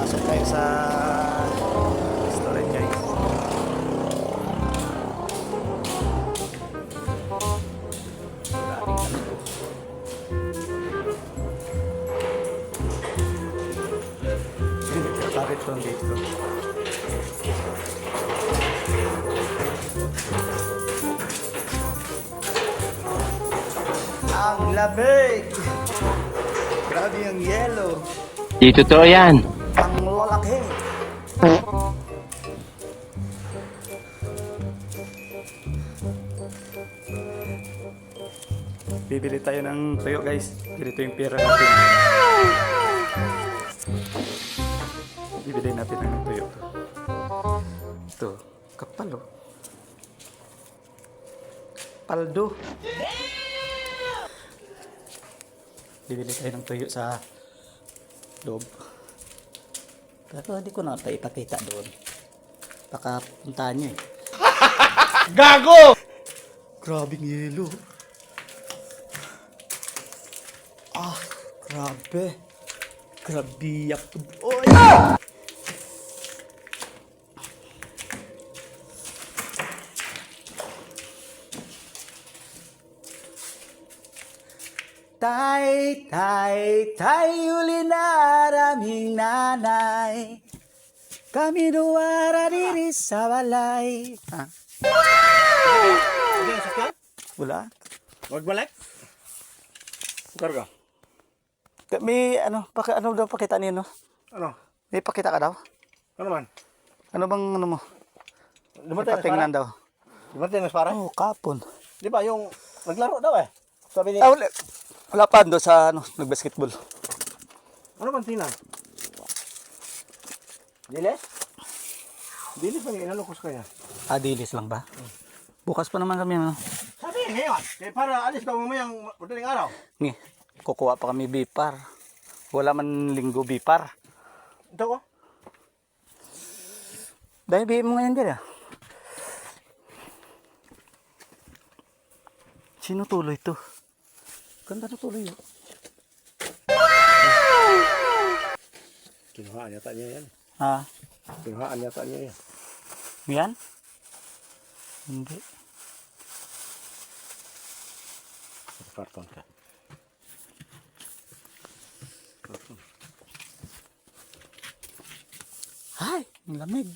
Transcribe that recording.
Pasok tayo sa storage guys. Kapit ko dito. Ang lamig! Grabe yung yellow. Di totoo yan. Ang lalaki. Bibili tayo ng tuyo guys. Ganito yung pera natin. Bibili natin ng tuyo. Ito, kapal oh. Paldo. Bibili tayo ng tuyo sa loob. Pero hindi ko na ipakita doon. Baka puntahan nyo eh. Gago! Grabing yelo. Ah, grabe. Grabe yapod. Oy! Tay, tay, tay, uli na raming nanay. Kami nuwara diri sa balay. Ah, Ano yung sakyan? wala. Magbalik? Karga. May ano, ano daw pakita niyo, no? Ano? May pakita ka daw? Ano man? Ano bang ano mo? Dumatay na Patingnan daw. Dumatay na para? Oh, kapon. Di ba yung naglaro daw eh? Sabi ni... Ah, wala pa doon sa ano, nag-basketball. Ano man tingnan? Diles? Diles ba yung inalukos kaya? Ah, dilis lang ba? Bukas pa naman kami, ano? Sabi ngayon. Kaya para alis ka mamayang madaling araw. Ngi, kukuha pa kami bipar. Wala man linggo bipar. Ito ko. Dahil bihim mo ngayon dyan, ah. Sino tuloy to? Ganda na tuloy, oh. Kinuhaan yata niya yan. Ha? Kinuhaan yata niya yan. Yan? Hindi. Karton ka. Ay, ang lamig.